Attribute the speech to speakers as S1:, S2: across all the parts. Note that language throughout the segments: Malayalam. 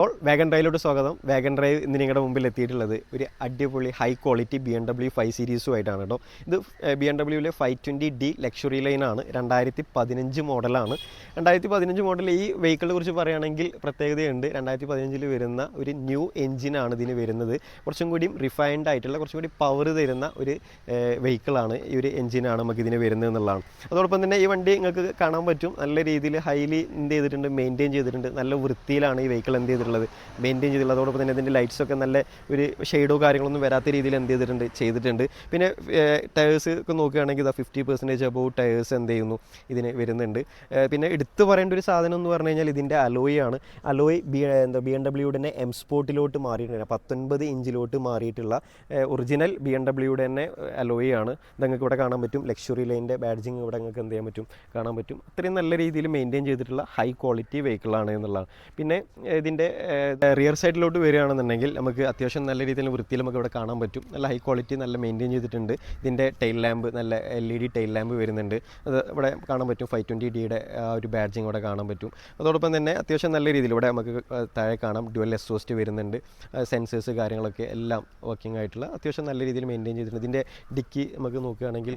S1: അപ്പോൾ വാഗൺ ഡ്രൈവിലോട്ട് സ്വാഗതം. വാഗൺ ഡ്രൈവ് ഇന്ന് നിങ്ങളുടെ മുമ്പിൽ എത്തിയിട്ടുള്ളത് ഒരു അടിപൊളി ഹൈ ക്വാളിറ്റി BMW 5 സീരീസുമായിട്ടാണ് കേട്ടോ. ഇത് BMW 520D ലക്ഷറി ലൈനാണ്. 2015 മോഡലാണ്. 2015 മോഡൽ ഈ വെഹിക്കിളിനെ കുറിച്ച് പറയുകയാണെങ്കിൽ പ്രത്യേകതയുണ്ട്. 2015 വരുന്ന ഒരു ന്യൂ എഞ്ചിനാണ് ഇതിന് വരുന്നത്. കുറച്ചും കൂടിയും റിഫൈൻഡ് ആയിട്ടുള്ള കുറച്ചും കൂടി പവർ തരുന്ന ഒരു വെഹിക്കിളാണ്, ഈ ഒരു എഞ്ചിനാണ് നമുക്ക് ഇതിന് വരുന്നത് എന്നുള്ളതാണ്. അതോടൊപ്പം തന്നെ ഈ വണ്ടി നിങ്ങൾക്ക് കാണാൻ പറ്റും, നല്ല രീതിയിൽ ഹൈലി എന്ത് ചെയ്തിട്ടുണ്ട്, മെയിൻറ്റെയിൻ ചെയ്തിട്ടുണ്ട്. നല്ല വൃത്തിയിലാണ് ഈ വെഹിക്കിൾ എന്ത് മെയിൻറ്റെയിൻ ചെയ്തിട്ടുള്ളത്. അതോടൊപ്പം തന്നെ ഇതിൻ്റെ ലൈറ്റ്സൊക്കെ നല്ല ഒരു ഷെയ്ഡോ കാര്യങ്ങളൊന്നും വരാത്ത രീതിയിൽ എന്ത് ചെയ്തിട്ടുണ്ട്. പിന്നെ ടയേഴ്സ് ഒക്കെ നോക്കുകയാണെങ്കിൽ ഇതാ 50% അബോവ് ടയേഴ്സ് എന്ത് ചെയ്യുന്നു ഇതിന് വരുന്നുണ്ട്. പിന്നെ എടുത്തു പറയേണ്ട ഒരു സാധനം എന്ന് പറഞ്ഞു കഴിഞ്ഞാൽ ഇതിൻ്റെ അലോയ് ആണ്. അലോയ് BMW തന്നെ M സ്പോർട്ടിലോട്ട് മാറിയിട്ടുണ്ട്. 19 ഇഞ്ചിലോട്ട് മാറിയിട്ടുള്ള ഒറിജിനൽ BMW തന്നെ അലോയ് ആണ്. നിങ്ങൾക്ക് ഇവിടെ കാണാൻ പറ്റും, ലക്ഷറി ലൈനിൻ്റെ ബാഡ്ജിങ് ഇവിടെ നിങ്ങൾക്ക് എന്ത് ചെയ്യാൻ പറ്റും, കാണാൻ പറ്റും. അത്രയും നല്ല രീതിയിൽ മെയിൻറ്റെയിൻ ചെയ്തിട്ടുള്ള ഹൈ ക്വാളിറ്റി വെഹിക്കിളാണ് എന്നുള്ളതാണ്. പിന്നെ ഇതിൻ്റെ റിയർ സൈഡിലോട്ട് വരികയാണെന്നുണ്ടെങ്കിൽ നമുക്ക് അത്യാവശ്യം നല്ല രീതിയിൽ വൃത്തിയിൽ നമുക്ക് ഇവിടെ കാണാൻ പറ്റും. നല്ല ഹൈ ക്വാളിറ്റി, നല്ല മെയിൻറ്റെയിൻ ചെയ്തിട്ടുണ്ട്. ഇതിൻ്റെ ടെയിൽ ലാമ്പ് നല്ല LED ടെയിൽ ലാമ്പ് വരുന്നുണ്ട്. അത് ഇവിടെ കാണാൻ പറ്റും. 520Dയുടെ ഒരു ബാഡ്ജിങ് ഇവിടെ കാണാൻ പറ്റും. അതോടൊപ്പം തന്നെ അത്യാവശ്യം നല്ല രീതിയിൽ ഇവിടെ നമുക്ക് താഴെ കാണാം ഡ്യുവൽ എക്സോസ്റ്റ് വരുന്നുണ്ട്. സെൻസേഴ്സ് കാര്യങ്ങളൊക്കെ എല്ലാം വർക്കിംഗ് ആയിട്ടുള്ള അത്യാവശ്യം നല്ല രീതിയിൽ മെയിൻറ്റെയിൻ ചെയ്തിട്ടുണ്ട്. ഇതിൻ്റെ ഡിക്കി നമുക്ക് നോക്കുകയാണെങ്കിൽ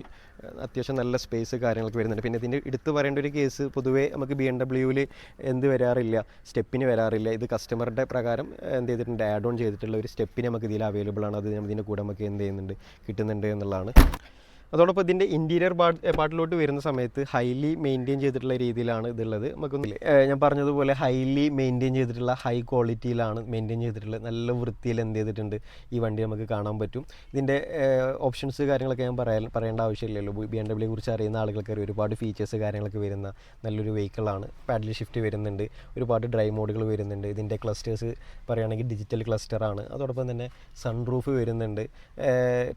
S1: അത്യാവശ്യം നല്ല സ്പേസ് കാര്യങ്ങളൊക്കെ വരുന്നുണ്ട്. പിന്നെ ഇതിൻ്റെ എടുത്ത് പറയേണ്ട ഒരു കേസ്, പൊതുവേ നമുക്ക് BMW എന്ത് വരാറില്ല, സ്റ്റെപ്പിന് വരാറില്ല. ഇത് കസ്റ്റമറുടെ പ്രകാരം എന്ത് ചെയ്തിട്ടുണ്ട്, ആഡ് ഓൺ ചെയ്തിട്ടുള്ള ഒരു സ്റ്റെപ്പിന് നമുക്ക് ഇതിൽ അവൈലബിൾ ആണ്. അത് ഇതിൻ്റെ കൂടെ നമുക്ക് എന്ത് ചെയ്യുന്നുണ്ട്, കിട്ടുന്നുണ്ട് എന്നുള്ളതാണ്. അതോടൊപ്പം ഇതിൻ്റെ ഇൻറ്റീരിയർ പാർട്ടിലോട്ട് വരുന്ന സമയത്ത് ഹൈലി മെയിൻറ്റെയിൻ ചെയ്തിട്ടുള്ള രീതിയിലാണ് ഇതുള്ളത്. നമുക്കൊന്ന് ഞാൻ പറഞ്ഞതുപോലെ ഹൈലി മെയിൻറ്റെയിൻ ചെയ്തിട്ടുള്ള ഹൈ ക്വാളിറ്റിയിലാണ് മെയിൻറ്റെയിൻ ചെയ്തിട്ടുള്ളത്. നല്ല വൃത്തിയിൽ എന്ത് ചെയ്തിട്ടുണ്ട് ഈ വണ്ടി നമുക്ക് കാണാൻ പറ്റും. ഇതിൻ്റെ ഓപ്ഷൻസ് കാര്യങ്ങളൊക്കെ ഞാൻ പറയേണ്ട ആവശ്യമില്ലല്ലോ. BMW കുറിച്ച് അറിയുന്ന ആളുകൾക്ക് ഒരുപാട് ഫീച്ചേഴ്സ് കാര്യങ്ങളൊക്കെ വരുന്ന നല്ലൊരു വെഹിക്കിളാണ്. പാഡൽ ഷിഫ്റ്റ് വരുന്നുണ്ട്, ഒരുപാട് ഡ്രൈവ് മോഡുകൾ വരുന്നുണ്ട്. ഇതിൻ്റെ ക്ലസ്റ്റേഴ്സ് പറയുകയാണെങ്കിൽ ഡിജിറ്റൽ ക്ലസ്റ്ററാണ്. അതോടൊപ്പം തന്നെ സൺറൂഫ് വരുന്നുണ്ട്.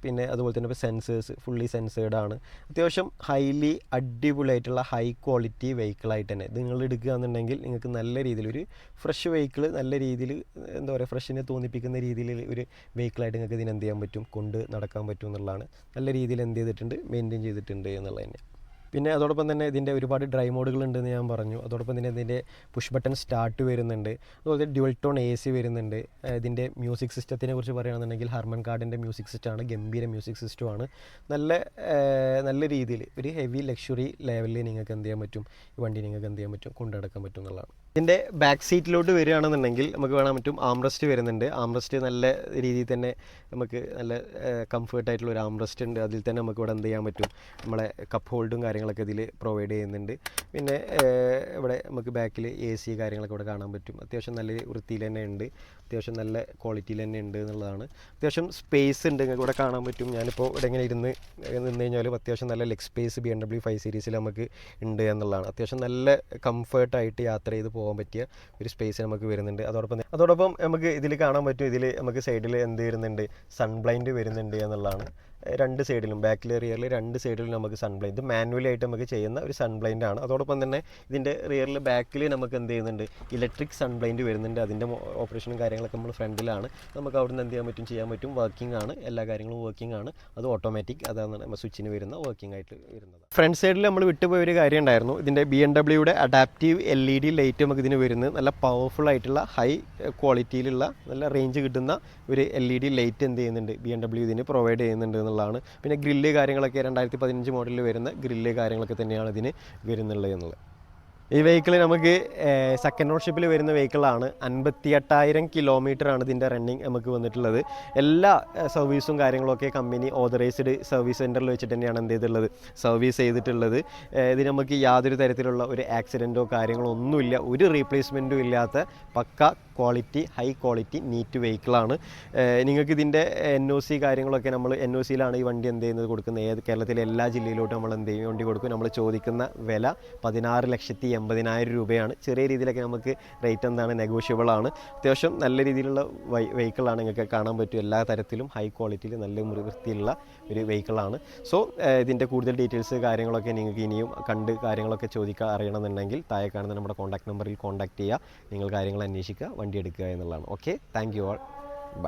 S1: പിന്നെ അതുപോലെ തന്നെ ഇപ്പോൾ സെൻസേഴ്സ് ഫുള്ളി സെൻസേർഡാണ്. അത്യാവശ്യം ഹൈലി അടിപൊളിയായിട്ടുള്ള ഹൈ ക്വാളിറ്റി വെഹിക്കിളായിട്ട് തന്നെ ഇത് നിങ്ങൾ എടുക്കുകയെന്നുണ്ടെങ്കിൽ നിങ്ങൾക്ക് നല്ല രീതിയിൽ ഒരു ഫ്രഷ് വെഹിക്കിൾ, നല്ല രീതിയിൽ എന്താ പറയുക, ഫ്രഷിനെ തോന്നിപ്പിക്കുന്ന രീതിയിൽ ഒരു വെഹിക്കിളായിട്ട് നിങ്ങൾക്ക് ഇതിന് എന്ത് ചെയ്യാൻ പറ്റും, കൊണ്ട് നടക്കാൻ പറ്റും എന്നുള്ളതാണ്. നല്ല രീതിയിൽ എന്ത് ചെയ്തിട്ടുണ്ട്, മെയിൻറ്റെയിൻ ചെയ്തിട്ടുണ്ട് എന്നുള്ളത് തന്നെ. പിന്നെ അതോടൊപ്പം തന്നെ ഇതിൻ്റെ ഒരുപാട് ഡ്രൈവ് മോഡുകളുണ്ടെന്ന് ഞാൻ പറഞ്ഞു. അതോടൊപ്പം തന്നെ ഇതിൻ്റെ പുഷ് ബട്ടൺ സ്റ്റാർട്ട് വരുന്നുണ്ട്. അതുപോലെ ഡ്യുവൽ ടോൺ AC വരുന്നുണ്ട്. ഇതിൻ്റെ മ്യൂസിക് സിസ്റ്റത്തിനെ കുറിച്ച് പറയുകയാണെന്നുണ്ടെങ്കിൽ ഹർമൻ കാർഡിൻ്റെ മ്യൂസിക് സിസ്റ്റമാണ്, ഗംഭീര മ്യൂസിക് സിസ്റ്റമാണ്. നല്ല രീതിയിൽ ഒരു ഹെവി ലക്ഷറി ലെവലിൽ നിങ്ങൾക്ക് എന്ത് ചെയ്യാൻ പറ്റും, ഈ വണ്ടി നിങ്ങൾക്ക് എന്ത് ചെയ്യാൻ പറ്റും, കൊണ്ടുനടക്കാൻ പറ്റും എന്നുള്ളതാണ്. ഇതിൻ്റെ ബാക്ക് സീറ്റിലോട്ട് വരികയാണെന്നുണ്ടെങ്കിൽ നമുക്ക് കാണാൻ പറ്റും ആംറസ്റ്റ് വരുന്നുണ്ട്. ആംറസ്റ്റ് നല്ല രീതിയിൽ തന്നെ നമുക്ക് നല്ല കംഫർട്ടായിട്ടുള്ള ഒരു ആംറസ്റ്റ് ഉണ്ട്. അതിൽ തന്നെ നമുക്ക് ഇവിടെ എന്ത് ചെയ്യാൻ പറ്റും, നമ്മളെ കപ്പ് ഹോൾഡും കാര്യങ്ങളൊക്കെ ഇതിൽ പ്രൊവൈഡ് ചെയ്യുന്നുണ്ട്. പിന്നെ ഇവിടെ നമുക്ക് ബാക്കിൽ AC കാര്യങ്ങളൊക്കെ ഇവിടെ കാണാൻ പറ്റും. അത്യാവശ്യം നല്ല വൃത്തിയിൽ തന്നെ ഉണ്ട്, അത്യാവശ്യം നല്ല ക്വാളിറ്റിയിൽ തന്നെ ഉണ്ട് എന്നുള്ളതാണ്. അത്യാവശ്യം സ്പേസ് ഉണ്ട്, നിങ്ങൾക്ക് ഇവിടെ കാണാൻ പറ്റും. ഞാനിപ്പോൾ ഇവിടെ ഇങ്ങനെ നിന്ന് കഴിഞ്ഞാലും അത്യാവശ്യം നല്ല ലെഗ് സ്പേസ് BMW 5 സീരീസിൽ നമുക്ക് ഉണ്ട് എന്നുള്ളതാണ്. അത്യാവശ്യം നല്ല കംഫർട്ടായിട്ട് യാത്ര ചെയ്ത് പോകാൻ പറ്റിയ ഒരു സ്പേസ് നമുക്ക് വരുന്നുണ്ട്. അതോടൊപ്പം നമുക്ക് ഇതിൽ കാണാൻ പറ്റും, ഇതിൽ നമുക്ക് സൈഡിൽ എന്ത് വരുന്നുണ്ട്, സൺബ്ലൈൻഡ് വരുന്നുണ്ട് എന്നുള്ളതാണ്. രണ്ട് സൈഡിലും, ബാക്കിൽ റിയറിൽ രണ്ട് സൈഡിലും നമുക്ക് സൺബ്ലൈൻഡ്, ഇത് മാനുവലായിട്ട് നമുക്ക് ചെയ്യുന്ന ഒരു സൺബ്ലൈൻഡ് ആണ്. അതോടൊപ്പം തന്നെ ഇതിൻ്റെ റിയറിൽ ബാക്കിൽ നമുക്ക് എന്ത് ചെയ്യുന്നുണ്ട്, ഇലക്ട്രിക് സൺബ്ലൈൻഡ് വരുന്നുണ്ട്. അതിൻ്റെ ഓപ്പറേഷനും കാര്യങ്ങളൊക്കെ നമ്മൾ ഫ്രണ്ടിലാണ്. നമുക്ക് അവിടെ നിന്ന് എന്ത് ചെയ്യാൻ പറ്റും, വർക്കിംഗ് ആണ്, എല്ലാ കാര്യങ്ങളും വർക്കിംഗ് ആണ്. അത് ഓട്ടോമാറ്റിക്, അതാണ് നമ്മൾ സ്വിച്ചിന് വരുന്ന വർക്കിംഗ് ആയിട്ട് വരുന്നത്. ഫ്രണ്ട് സൈഡിൽ നമ്മൾ വിട്ടുപോയ ഒരു കാര്യം ഉണ്ടായിരുന്നു. ഇതിൻ്റെ BMWയുടെ അഡാപ്റ്റീവ് LED ലൈറ്റ് നമുക്ക് ഇതിന് വരുന്നത് നല്ല പവർഫുൾ ആയിട്ടുള്ള ഹൈ ക്വാളിറ്റിയിലുള്ള നല്ല റേഞ്ച് കിട്ടുന്ന ഒരു LED ലൈറ്റ് എന്ത് ചെയ്യുന്നുണ്ട്, BMW ഇതിന് പ്രൊവൈഡ് ചെയ്യുന്നുണ്ട് എന്നുള്ളതാണ്. പിന്നെ ഗ്രില്ല് കാര്യങ്ങളൊക്കെ 2015 മോഡലിൽ വരുന്ന ഗ്രില്ല് കാര്യങ്ങളൊക്കെ തന്നെയാണ് ഇതിന് വരുന്നുള്ളത് എന്നുള്ളത്. ഈ വെഹിക്കിൾ നമുക്ക് സെക്കൻഡ് ഓണർഷിപ്പിൽ വരുന്ന വെഹിക്കിളാണ്. 58,000 കിലോമീറ്ററാണ് ഇതിൻ്റെ റണ്ണിങ് നമുക്ക് വന്നിട്ടുള്ളത്. എല്ലാ സർവീസും കാര്യങ്ങളൊക്കെ കമ്പനി ഓതറൈസ്ഡ് സർവീസ് സെൻറ്ററിൽ വെച്ചിട്ട് തന്നെയാണ് എന്ത് ചെയ്തിട്ടുള്ളത്, സർവീസ് ചെയ്തിട്ടുള്ളത്. ഇതിന് നമുക്ക് യാതൊരു തരത്തിലുള്ള ഒരു ആക്സിഡൻറ്റോ കാര്യങ്ങളോ ഒന്നുമില്ല, ഒരു റീപ്ലേസ്മെൻറ്റും ഇല്ലാത്ത പക്ക ക്വാളിറ്റി, ഹൈ ക്വാളിറ്റി നീറ്റ് വെഹിക്കിളാണ്. നിങ്ങൾക്ക് ഇതിൻ്റെ NOC കാര്യങ്ങളൊക്കെ നമ്മൾ NOCയിലാണ് ഈ വണ്ടി എന്ത് ചെയ്യുന്നത്, കൊടുക്കുന്നത്. കേരളത്തിലെ എല്ലാ ജില്ലയിലോട്ടും നമ്മൾ എന്ത് ചെയ്യും, വണ്ടി കൊടുക്കും. നമ്മൾ ചോദിക്കുന്ന വില 16,80,000 രൂപയാണ്. ചെറിയ രീതിയിലൊക്കെ നമുക്ക് റേറ്റ് എന്താണ്, നെഗോഷ്യബിൾ ആണ്. അത്യാവശ്യം നല്ല രീതിയിലുള്ള വെഹിക്കിളാണ്, നിങ്ങൾക്ക് കാണാൻ പറ്റും. എല്ലാ തരത്തിലും ഹൈ ക്വാളിറ്റിയിൽ നല്ല വൃത്തിയിലുള്ള ഒരു വെഹിക്കിളാണ്. സോ ഇതിൻ്റെ കൂടുതൽ ഡീറ്റെയിൽസ് കാര്യങ്ങളൊക്കെ നിങ്ങൾക്ക് ഇനിയും കണ്ട് കാര്യങ്ങളൊക്കെ അറിയണമെന്നുണ്ടെങ്കിൽ താഴെ കാണുന്ന നമ്മുടെ കോൺടാക്ട് നമ്പറിൽ കോൺടാക്ട് ചെയ്യുക. നിങ്ങൾ കാര്യങ്ങൾ അന്വേഷിക്കുക, വണ്ടി എടുക്കുക എന്നുള്ളതാണ്. Okay, thank you all.